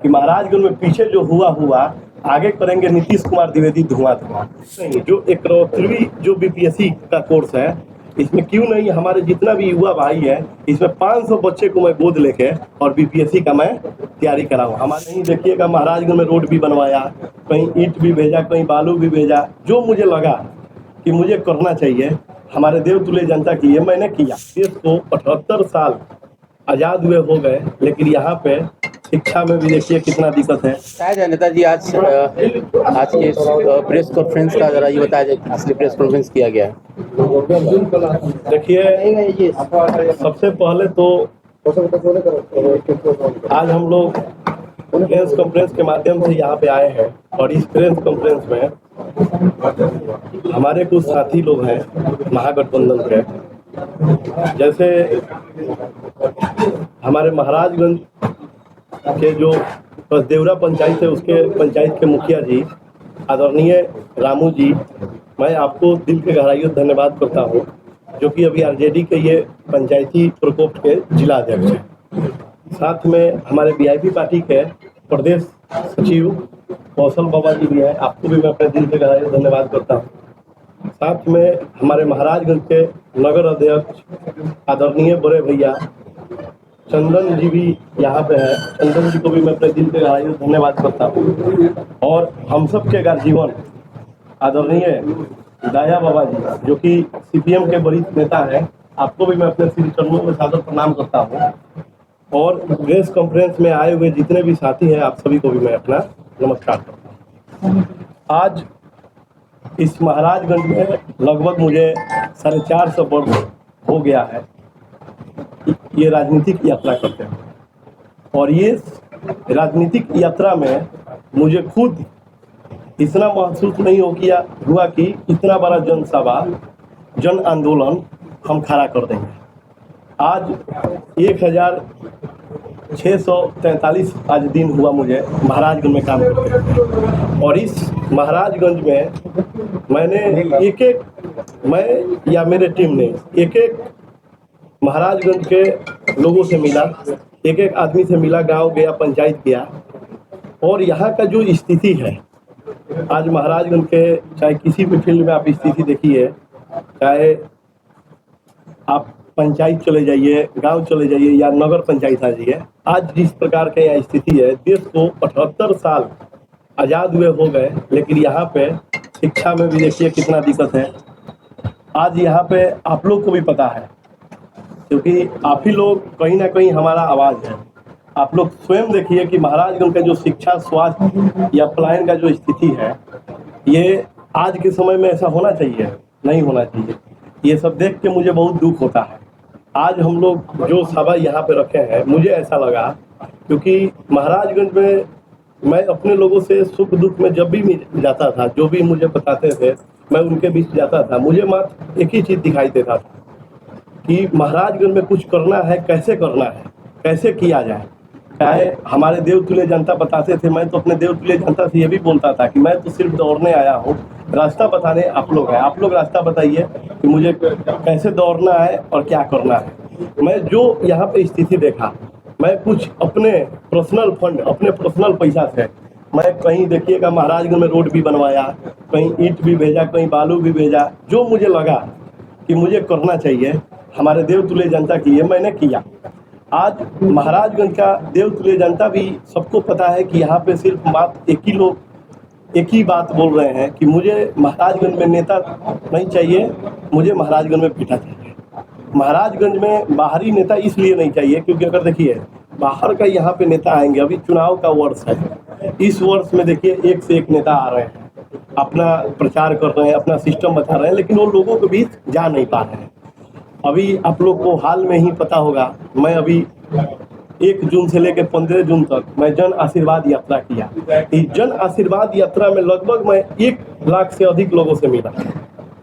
कि महाराजगंज में पीछे जो हुआ आगे करेंगे नीतीश कुमार द्विवेदी धुआं नहीं। जो 71वीं जो बीपीएससी का कोर्स है, इसमें क्यों नहीं हमारे जितना भी युवा भाई है, इसमें 500 बच्चे को मैं गोद लेके और बीपीएससी का मैं तैयारी कराऊँ। हमारे नहीं देखिएगा, महाराजगंज में रोड भी बनवाया, कहीं ईंट भी भेजा, कहीं बालू भी भेजा। जो मुझे लगा कि मुझे करना चाहिए, हमारे देवतुल्य जनता की ये मैंने किया। देश को 78 साल आज़ाद हुए हो गए, लेकिन यहाँ पे शिक्षा में भी देखिए कितना दिक्कत है। बताया जाए नेताजी, आज के प्रेस कॉन्फ्रेंस का जरा ये बताया जाए, असली प्रेस कॉन्फ्रेंस किया गया है। देखिए, सबसे पहले तो आज हम लोग प्रेस कॉन्फ्रेंस के माध्यम से यहाँ पे आए हैं, और इस प्रेस कॉन्फ्रेंस में हमारे कुछ साथी लोग हैं महागठबंधन के, जैसे हमारे महाराजगंज के जो कसदेवरा पंचायत है, उसके पंचायत के मुखिया जी आदरणीय रामू जी, मैं आपको दिल के गहराइयों से धन्यवाद करता हूँ, जो कि अभी आरजेडी के ये पंचायती प्रकोष्ठ के जिला अध्यक्ष हैं। साथ में हमारे वीआईपी पार्टी के प्रदेश सचिव कौशल बाबा जी भी हैं, आपको भी मैं अपने दिल के गहराइयों से धन्यवाद करता हूँ। साथ में हमारे महाराजगंज के नगर अध्यक्ष आदरणीय बड़े भैया चंदन जी भी यहाँ पे है, चंदन जी को भी मैं अपने दिल के गहराइयों से धन्यवाद करता हूँ। और हम सब के गार्जीवन आदरणीय दाया बाबा जी, जो कि सीपीएम के वरिष्ठ नेता हैं, आपको भी मैं अपने श्री चरणों में सादर प्रणाम करता हूँ। और प्रेस कॉन्फ्रेंस में आए हुए जितने भी साथी हैं, आप सभी को भी मैं अपना नमस्कार करता हूँ। आज इस महाराजगंज में लगभग मुझे 450 वर्ष हो गया है ये राजनीतिक यात्रा करते हैं, और ये राजनीतिक यात्रा में मुझे खुद इतना महसूस नहीं हुआ कि इतना बड़ा जनसभा, जन आंदोलन हम खड़ा कर देंगे। आज 1643 आज दिन हुआ मुझे महाराजगंज में काम करते, और इस महाराजगंज में मैंने मैं या मेरे टीम ने एक महाराजगंज के लोगों से मिला, एक आदमी से मिला, गांव गया, पंचायत गया, और यहाँ का जो स्थिति है आज महाराजगंज के, चाहे किसी भी फील्ड में आप स्थिति देखिए, चाहे आप पंचायत चले जाइए, गांव चले जाइए या नगर पंचायत आ जाइए, आज जिस प्रकार के यहाँ स्थिति है, देश को 78 साल आज़ाद हुए हो गए, लेकिन यहाँ पे शिक्षा में भी देखिए कितना दिक्कत है। आज यहाँ पे आप लोग को भी पता है, क्योंकि आप ही लोग कहीं ना कहीं हमारा आवाज़ है। आप लोग स्वयं देखिए कि महाराजगंज का जो शिक्षा, स्वास्थ्य या पलायन का जो स्थिति है, ये आज के समय में ऐसा होना चाहिए, नहीं होना चाहिए। ये सब देख के मुझे बहुत दुख होता है। आज हम लोग जो सभा यहाँ पे रखे हैं, मुझे ऐसा लगा, क्योंकि महाराजगंज में मैं अपने लोगों से सुख दुख में जब भी जाता था, जो भी मुझे बताते थे, मैं उनके बीच जाता था, मुझे मात्र एक ही चीज़ दिखाई देता था कि महाराजगंज में कुछ करना है, कैसे करना है, कैसे किया जाए। चाहे हमारे देवतुल्य जनता बताते थे, मैं तो अपने देवतुल्य जनता से ये भी बोलता था कि मैं तो सिर्फ दौड़ने आया हूँ, रास्ता बताने आप लोग हैं, आप लोग रास्ता बताइए कि मुझे कैसे दौड़ना है और क्या करना है। मैं जो यहाँ पे स्थिति देखा, मैं कुछ अपने पर्सनल फंड, अपने पर्सनल पैसा से मैं कहीं देखिएगा महाराजगंज में रोड भी बनवाया, कहीं ईंट भी भेजा, कहीं बालू भी भेजा। जो मुझे लगा कि मुझे करना चाहिए, हमारे देवतुल्य जनता की ये मैंने किया। आज महाराजगंज का देवतुल्य जनता भी सबको पता है कि यहाँ पे सिर्फ मात्र एक ही बात बोल रहे हैं कि मुझे महाराजगंज में नेता नहीं चाहिए, मुझे महाराजगंज में पिता चाहिए। महाराजगंज में बाहरी नेता इसलिए नहीं चाहिए क्योंकि अगर देखिए बाहर का यहाँ पे नेता आएंगे, अभी चुनाव का वर्ष है, इस वर्ष में देखिए एक से एक नेता आ रहे हैं, अपना प्रचार कर रहे हैं, अपना सिस्टम बता रहे हैं, लेकिन वो लोगों के बीच जा नहीं पा रहे हैं। अभी आप लोग को हाल में ही पता होगा, मैं अभी 1 जून से लेकर 15 जून तक मैं जन आशीर्वाद यात्रा किया। इस जन आशीर्वाद यात्रा में लगभग मैं 1 लाख से अधिक लोगों से मिला।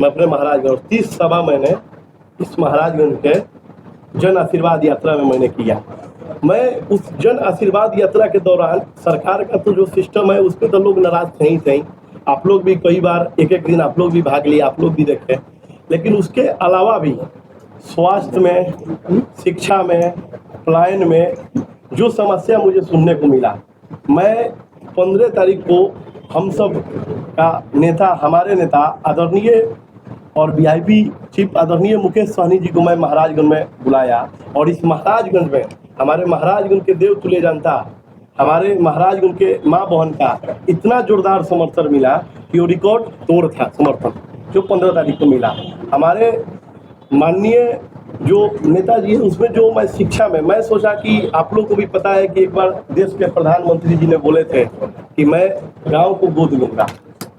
मैं अपने महाराजगंज 30 सभा मैंने इस महाराजगंज के जन आशीर्वाद यात्रा में मैंने किया। मैं उस जन आशीर्वाद यात्रा के दौरान सरकार का तो जो सिस्टम है उस पर तो लोग नाराज थे ही थे। आप लोग भी कई बार एक दिन आप लोग भी भाग लिए, आप लोग भी देखे, लेकिन उसके अलावा भी स्वास्थ्य में, शिक्षा में, पलायन में जो समस्या मुझे सुनने को मिला, मैं 15 तारीख को हम सब का नेता, हमारे नेता आदरणीय और वीआईपी चीफ आदरणीय मुकेश सहनी जी को मैं महाराजगंज में बुलाया, और इस महाराजगंज में हमारे महाराजगंज के देव तुल्य जनता, हमारे महाराजगंज के माँ बहन का इतना जोरदार समर्थन मिला कि वो रिकॉर्ड तोड़ था समर्थन जो 15 तारीख को मिला। हमारे माननीय जो नेताजी है उसमें जो मैं शिक्षा में मैं सोचा कि आप लोग को भी पता है कि एक बार देश के प्रधानमंत्री जी ने बोले थे कि मैं गांव को गोद लूंगा।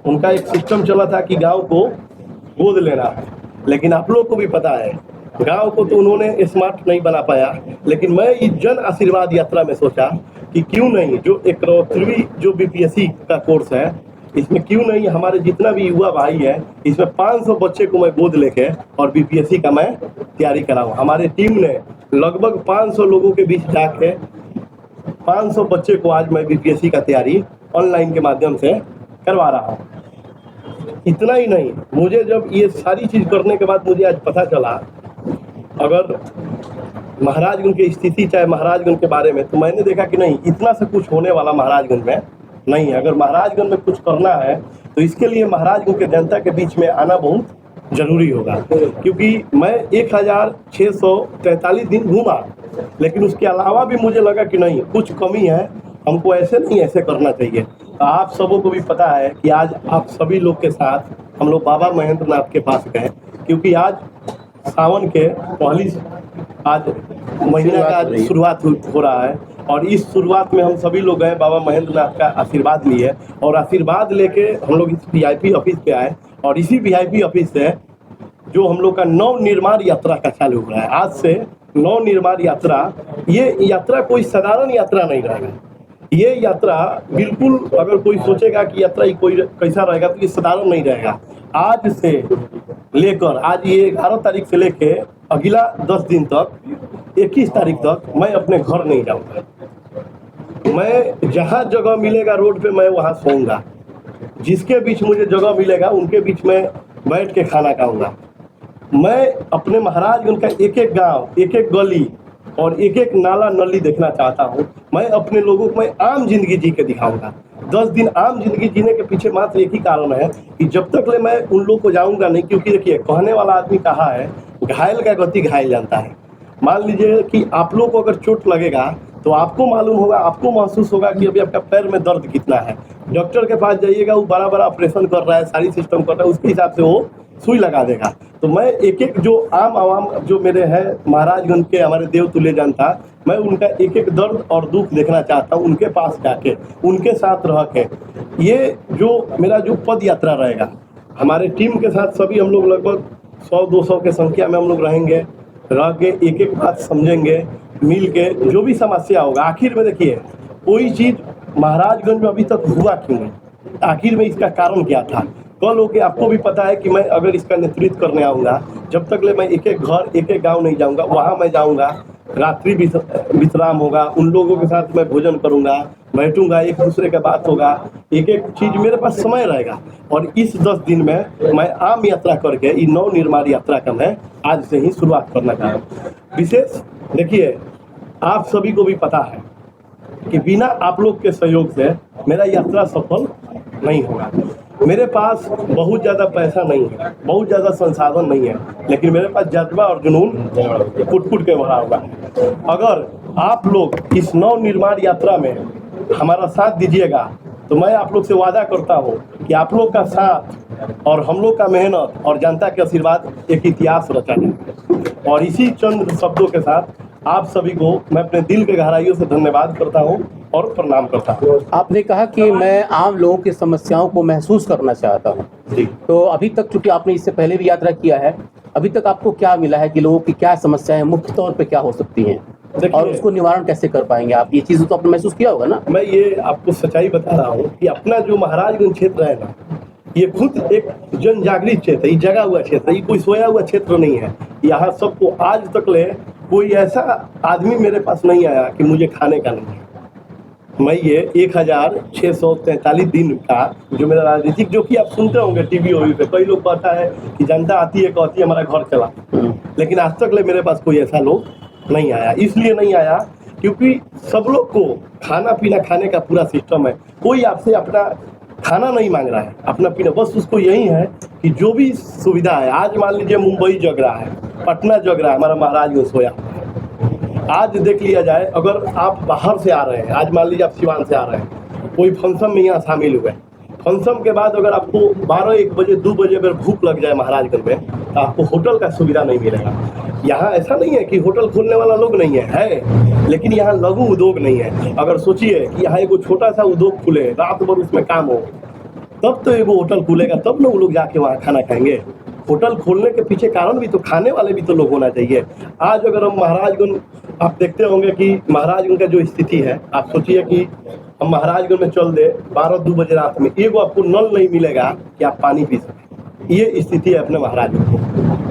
उनका एक सिस्टम चला था कि गांव को गोद लेना, लेकिन आप लोग को भी पता है गांव को तो उन्होंने स्मार्ट नहीं बना पाया। लेकिन मैं इस जन आशीर्वाद यात्रा में सोचा कि क्यों नहीं जो 71वीं जो बीपीएससी का कोर्स है इसमें क्यों नहीं हमारे जितना भी युवा भाई है इसमें 500 बच्चे को मैं गोद लेके और बीपीएससी का मैं तैयारी कराऊं। हमारे टीम ने लगभग 500 लोगों के बीच जाके 500 बच्चे को आज मैं बीपीएससी का तैयारी ऑनलाइन के माध्यम से करवा रहा हूं। इतना ही नहीं, मुझे जब ये सारी चीज करने के बाद मुझे आज पता चला अगर महाराजगंज की स्थिति चाहे महाराजगंज के बारे में, तो मैंने देखा कि नहीं इतना से कुछ होने वाला महाराजगंज में नहीं है। अगर महाराजगंज में कुछ करना है तो इसके लिए महाराजगंज के जनता के बीच में आना बहुत जरूरी होगा, क्योंकि मैं 1643 दिन घूमा, लेकिन उसके अलावा भी मुझे लगा कि नहीं कुछ कमी है, हमको ऐसे नहीं ऐसे करना चाहिए। तो आप सबों को भी पता है कि आज आप सभी लोग के साथ हम लोग बाबा महेंद्र नाथ के पास गए, क्योंकि आज सावन के पहली आज महीना का शुरुआत हो रहा है, और इस शुरुआत में हम सभी लोग गए बाबा महेंद्र नाथ का आशीर्वाद लिए, और आशीर्वाद लेके हम लोग इस वीआईपी ऑफिस पे आए, और इसी वीआईपी ऑफिस से जो हम लोग का नव निर्माण यात्रा का चालू हो रहा है। आज से नव निर्माण यात्रा, ये यात्रा कोई साधारण यात्रा नहीं रहेगा। ये यात्रा बिल्कुल, अगर कोई सोचेगा कि यात्रा ही कोई कैसा रहेगा तो ये साधारण नहीं रहेगा। आज से लेकर आज ये 11 तारीख से लेके अगला 10 दिन तक 21 तारीख तक मैं अपने घर नहीं जाऊंगा। मैं जहाँ जगह मिलेगा रोड पे मैं वहाँ सोऊंगा, जिसके बीच मुझे जगह मिलेगा उनके बीच में बैठ के खाना खाऊंगा। मैं अपने महाराजगंज का एक एक गांव, एक एक गली और एक एक नाला नली देखना चाहता हूँ। मैं अपने लोगों को मैं आम जिंदगी जी के दिखाऊंगा। 10 दिन आम जिंदगी जीने के पीछे मात्र एक ही कारण है कि जब तक ले मैं उन लोग को जाऊंगा नहीं, क्योंकि देखिए कहने वाला आदमी कहा है घायल का गति घायल जानता है। मान लीजिए कि आप लोग को अगर चोट लगेगा तो आपको मालूम होगा, आपको महसूस होगा कि अभी आपका पैर में दर्द कितना है। डॉक्टर के पास जाइएगा, वो बड़ा बड़ा ऑपरेशन कर रहा है, सारी सिस्टम कर रहा है, उसके हिसाब से वो सुई लगा देगा। तो मैं एक एक जो आम आवाम जो मेरे हैं महाराजगंज के हमारे देव तुल्य जनता, मैं उनका एक एक दर्द और दुख देखना चाहता हूँ, उनके पास जाके उनके साथ रह के। ये जो मेरा जो पद यात्रा रहेगा हमारे टीम के साथ, सभी हम लोग लगभग 100-200 के संख्या में हम लोग रहेंगे, रह के एक एक बात समझेंगे, मिल के जो भी समस्या होगा। आखिर में देखिए कोई चीज़ महाराजगंज में अभी तक हुआ क्यों नहीं, आखिर में इसका कारण क्या था। कल हो के आपको भी पता है कि मैं अगर इसका नेतृत्व करने आऊँगा, जब तक ले मैं एक एक घर एक एक गांव नहीं जाऊँगा, वहाँ मैं जाऊँगा, रात्रि विश्राम होगा, उन लोगों के साथ मैं भोजन करूँगा, बैठूंगा, एक दूसरे का बात होगा, एक एक चीज़ मेरे पास समय रहेगा। और इस 10 दिन में मैं आम यात्रा करके ये नव निर्माण यात्रा का मैं आज से ही शुरुआत करना चाह रहा हूँ। विशेष देखिए, आप सभी को भी पता है कि बिना आप लोग के सहयोग से मेरा यात्रा सफल नहीं होगा। मेरे पास बहुत ज़्यादा पैसा नहीं है, बहुत ज़्यादा संसाधन नहीं है, लेकिन मेरे पास जज्बा और जुनून कुट के भरा हुआ है। अगर आप लोग इस नव निर्माण यात्रा में हमारा साथ दीजिएगा तो मैं आप लोग से वादा करता हूँ कि आप लोग का साथ और हम लोग का मेहनत और जनता के आशीर्वाद एक इतिहास रचा जाएगा। और इसी चंद शब्दों के साथ आप सभी को मैं अपने दिल के गहराइयों से धन्यवाद करता हूँ और प्रणाम करता हूँ। आपने कहा कि मैं आम लोगों की समस्याओं को महसूस करना चाहता हूँ, तो अभी तक चूंकि आपने इससे पहले भी यात्रा किया है, अभी तक आपको क्या मिला है कि लोगों की क्या समस्याएं मुख्य तौर पे क्या हो सकती हैं और उसको निवारण कैसे कर पाएंगे आप? ये चीज़ तो आपने महसूस किया होगा ना। मैं ये आपको सच्चाई बता रहा हूँ कि अपना जो महाराजगंज क्षेत्र है ना, ये खुद एक जन जागृत क्षेत्र है, ये जगा हुआ क्षेत्र है, ये कोई सोया हुआ क्षेत्र नहीं है। यहाँ सबको आज तक ले कोई ऐसा आदमी मेरे पास नहीं आया कि मुझे खाने का नहीं है। मैं ये 1643 दिन का जो मेरा राजनीतिक, जो कि आप सुनते होंगे टीवी ओवी पे, कई लोग कहता है कि जनता आती है कहती है हमारा घर चला, लेकिन आज तक ले मेरे पास कोई ऐसा लोग नहीं आया। इसलिए नहीं आया क्योंकि सब लोग को खाना पीना खाने का पूरा सिस्टम है। कोई आपसे अपना खाना नहीं मांग रहा है, अपना पीना, बस उसको यही है कि जो भी सुविधा है। आज मान लीजिए मुंबई जग रहा है, पटना जग रहा है, हमारा महाराजगंज सोया हुआ है। आज देख लिया जाए, अगर आप बाहर से आ रहे हैं, आज मान लीजिए आप सिवान से आ रहे हैं, कोई फंक्शन में यहाँ शामिल हुए, फंक्शन के बाद अगर आपको 12-1 बजे 2 बजे अगर भूख लग जाए महाराजगंज में, तो आपको होटल का सुविधा नहीं मिलेगा। यहाँ ऐसा नहीं है कि होटल खोलने वाला लोग नहीं है, लेकिन यहाँ लघु उद्योग नहीं है। अगर सोचिए कि यहाँ एगो छोटा सा उद्योग खुले, रात भर उसमें काम हो, तब तो एगो होटल खुलेगा, तब ना वो लोग जाके वहाँ खाना खाएंगे। होटल खोलने के पीछे कारण भी तो खाने वाले भी तो लोग होना चाहिए। आज अगर हम महाराजगंज, आप देखते होंगे कि महाराजगंज का जो स्थिति है, आप सोचिए कि हम महाराजगंज में चल दे 12-2 बजे रात में, एगो आपको नल नहीं मिलेगा कि आप पानी पी सकें। ये स्थिति है अपने महाराजगंज की।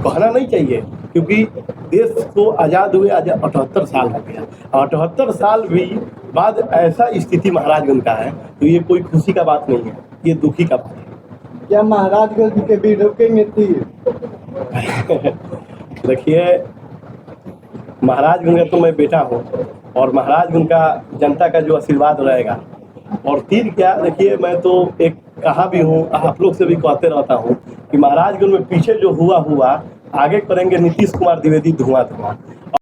कहना नहीं चाहिए, क्योंकि देश को आज़ाद हुए आज 78 साल हो गया, 78 साल भी बाद ऐसा स्थिति महाराजगंज का है, तो ये कोई खुशी का बात नहीं है, ये दुखी का बात है। क्या महाराजगंज के भी रोकेंगे तीर? देखिए, महाराजगंज का तो मैं बेटा हूँ, और महाराजगंज का जनता का जो आशीर्वाद रहेगा, और तीर क्या, देखिए मैं तो एक कहा भी हूँ, आप लोग से भी कहते रहता हूँ कि महाराजगंज में पीछे जो हुआ आगे करेंगे नीतीश कुमार द्विवेदी धुआं धुआं।